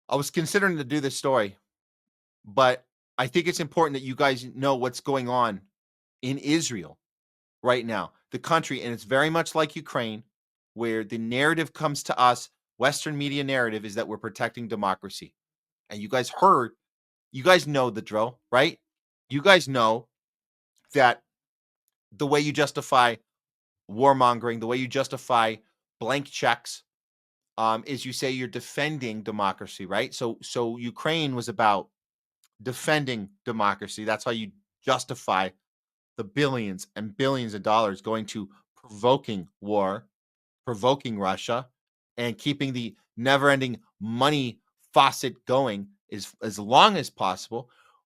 I was considering to do this story, but I think it's important that you guys know what's going on in Israel right now, the country, and it's very much like Ukraine, where the narrative comes to us, Western media narrative is that we're protecting democracy. And you guys know the drill, right? You guys know that the way you justify warmongering, the way you justify blank checks, is you say you're defending democracy, right? So Ukraine was about defending democracy. That's how you justify the billions and billions of dollars going to provoking war, provoking Russia, and keeping the never-ending money faucet going as long as possible.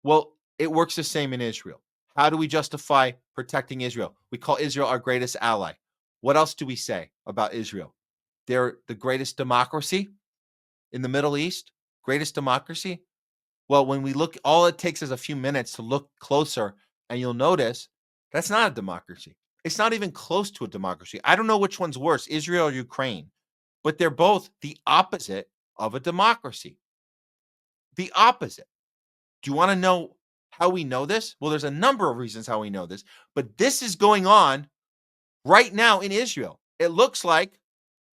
Well, it works the same in Israel. How do we justify protecting Israel? We call Israel our greatest ally. What else do we say about Israel? They're the greatest democracy in the Middle East, greatest democracy. Well, when we look, all it takes is a few minutes to look closer, and you'll notice that's not a democracy. It's not even close to a democracy. I don't know which one's worse, Israel or Ukraine, but they're both the opposite of a democracy. The opposite. Do you want to know how we know this? Well, there's a number of reasons how we know this, but this is going on right now in Israel. It looks like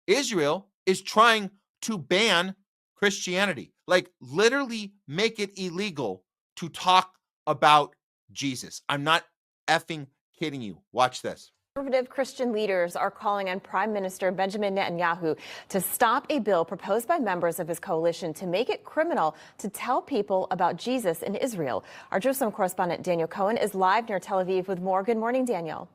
Israel is trying to ban Christianity, like literally make it illegal to talk about Jesus. I'm not effing kidding you. Watch this. Conservative Christian leaders are calling on Prime Minister Benjamin Netanyahu to stop a bill proposed by members of his coalition to make it criminal to tell people about Jesus in Israel. Our Jerusalem correspondent Daniel Cohen is live near Tel Aviv with more. Good morning, Daniel.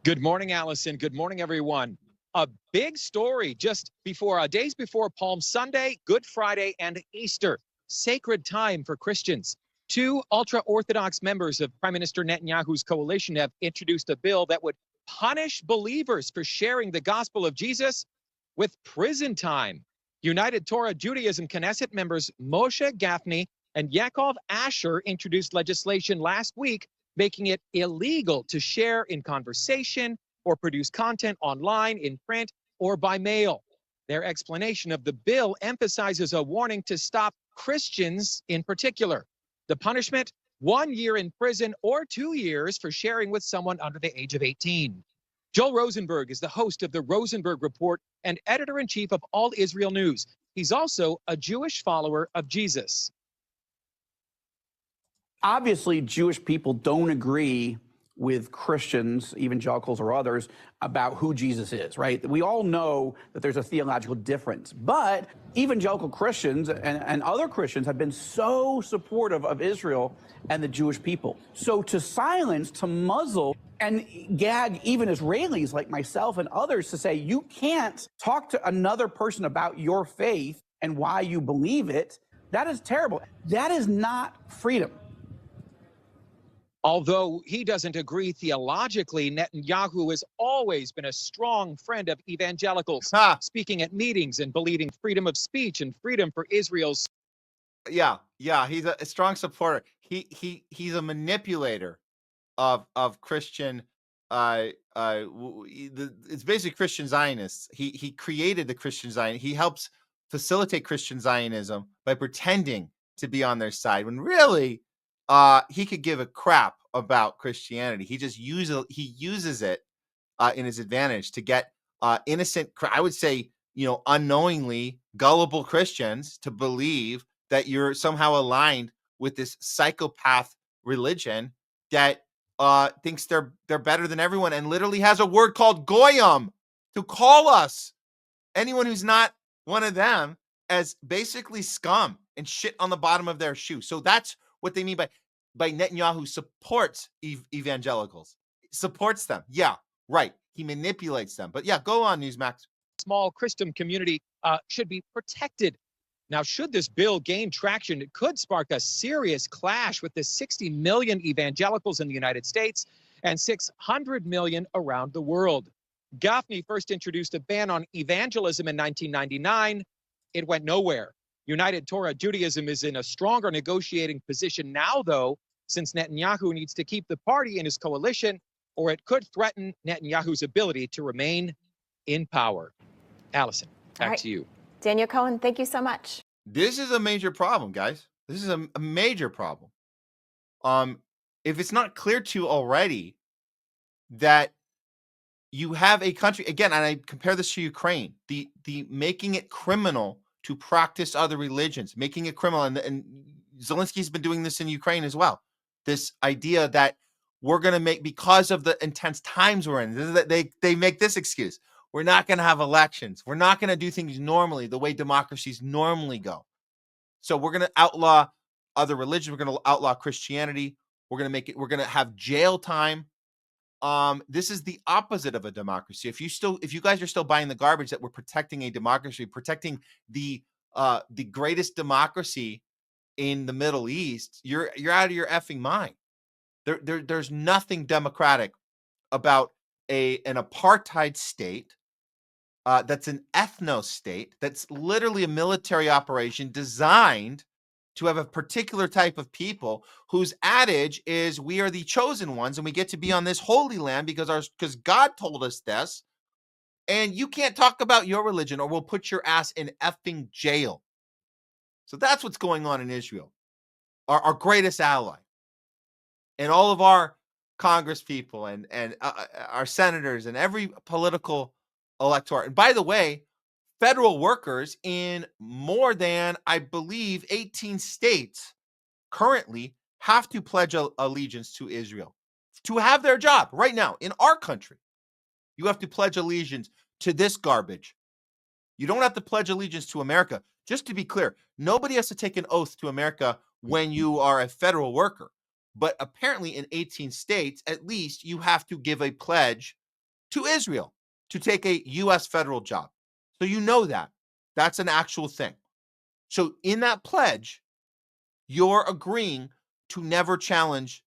Good morning, Allison. Good morning, everyone. A big story just before days before Palm Sunday, Good Friday, and Easter. Sacred time for Christians. Two ultra-Orthodox members of Prime Minister Netanyahu's coalition have introduced a bill that would punish believers for sharing the gospel of Jesus with prison time. United Torah Judaism Knesset members Moshe Gafni and Yaakov Asher introduced legislation last week making it illegal to share in conversation or produce content online, in print, or by mail. Their explanation of the bill emphasizes a warning to stop Christians in particular. The punishment, 1 year in prison or 2 years for sharing with someone under the age of 18. Joel Rosenberg is the host of the Rosenberg Report and editor-in-chief of All Israel News. He's also a Jewish follower of Jesus. Obviously, Jewish people don't agree with Christians, evangelicals or others, about who Jesus is, right? We all know that there's a theological difference, but evangelical Christians and other Christians have been so supportive of Israel and the Jewish people. So to silence, to muzzle, and gag even Israelis like myself and others to say, you can't talk to another person about your faith and why you believe it, that is terrible. That is not freedom. Although he doesn't agree theologically, Netanyahu has always been a strong friend of evangelicals, speaking at meetings and believing freedom of speech and freedom for Israel's. Yeah, he's a strong supporter. He's a manipulator of Christian. It's basically Christian Zionists. He created the Christian Zion. He helps facilitate Christian Zionism by pretending to be on their side when really he could give a crap about Christianity. He just uses it in his advantage to get innocent, I would say, unknowingly gullible Christians to believe that you're somehow aligned with this psychopath religion that thinks they're better than everyone and literally has a word called goyim to call us, anyone who's not one of them, as basically scum and shit on the bottom of their shoe. So that's what they mean by Netanyahu supports evangelicals, supports them. Yeah, right. He manipulates them. But yeah, go on, Newsmax. Small Christian community should be protected. Now, should this bill gain traction, it could spark a serious clash with the 60 million evangelicals in the United States and 600 million around the world. Gafni first introduced a ban on evangelism in 1999. It went nowhere. United Torah Judaism is in a stronger negotiating position now, though, since Netanyahu needs to keep the party in his coalition, or it could threaten Netanyahu's ability to remain in power. Allison, back to you. Daniel Cohen, thank you so much. This is a major problem, guys. This is a major problem. If it's not clear to you already that you have a country, again, and I compare this to Ukraine, the making it criminal to practice other religions, making it criminal, and Zelensky's been doing this in Ukraine as well. This idea that we're going to make, because of the intense times we're in, they make this excuse: we're not going to have elections, we're not going to do things normally, the way democracies normally go. So we're going to outlaw other religions, we're going to outlaw Christianity, we're going to have jail time. This is the opposite of a democracy. If you guys are still buying the garbage that we're protecting a democracy, protecting the greatest democracy in the Middle East, you're out of your effing mind. There's nothing democratic about an apartheid state that's an ethno state, that's literally a military operation designed to have a particular type of people whose adage is, we are the chosen ones and we get to be on this holy land because God told us this. And you can't talk about your religion or we'll put your ass in effing jail. So that's what's going on in Israel. Our greatest ally. And all of our Congress people and our senators and every political electorate. And by the way, federal workers in more than, I believe, 18 states currently have to pledge allegiance to Israel to have their job right now in our country. You have to pledge allegiance to this garbage. You don't have to pledge allegiance to America. Just to be clear, nobody has to take an oath to America when you are a federal worker. But apparently in 18 states, at least, you have to give a pledge to Israel to take a U.S. federal job. So you know that. That's an actual thing. So in that pledge, you're agreeing to never challenge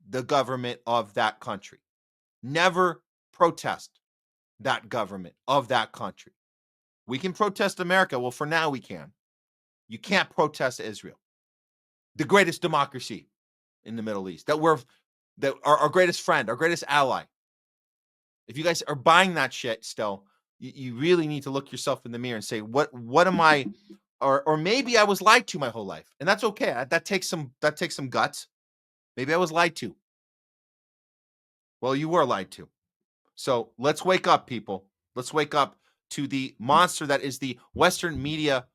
the government of that country. Never protest that government of that country. We can protest America. Well, for now we can. You can't protest Israel, the greatest democracy in the Middle East, that our greatest friend, our greatest ally. If you guys are buying that shit still, you really need to look yourself in the mirror and say, what am I, or maybe I was lied to my whole life, and that's okay. That takes some guts. Maybe I was lied to. Well, you were lied to. So let's wake up, people. Let's wake up to the monster that is the Western media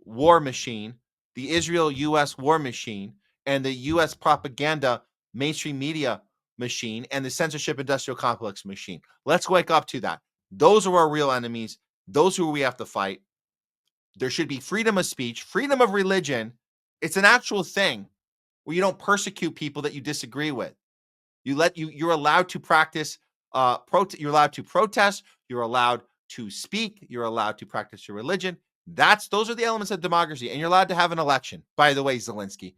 war machine, the Israel-U.S. war machine, and the U.S. propaganda mainstream media machine, and the censorship industrial complex machine. Let's wake up to that. Those are our real enemies. Those who we have to fight. There should be freedom of speech, freedom of religion. It's an actual thing where you don't persecute people that you disagree with. You're allowed to practice you're allowed to protest, you're allowed to speak, you're allowed to practice your religion. Those are the elements of democracy, and you're allowed to have an election. By the way, Zelensky,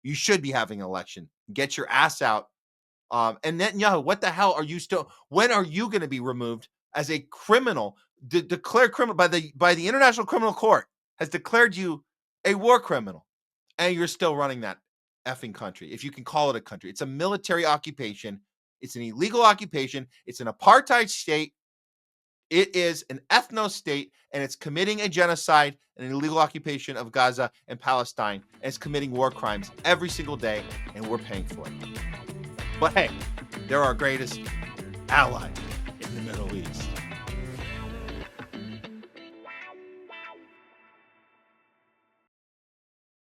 you should be having an election. Get your ass out. And Netanyahu, what the hell are you still? When are you going to be removed as a criminal, declared criminal by the International Criminal Court, has declared you a war criminal, and you're still running that effing country, if you can call it a country? It's a military occupation. It's an illegal occupation. It's an apartheid state. It is an ethno state, and it's committing a genocide and an illegal occupation of Gaza and Palestine, and it's committing war crimes every single day, and we're paying for it. But hey, they're our greatest ally in the Middle East.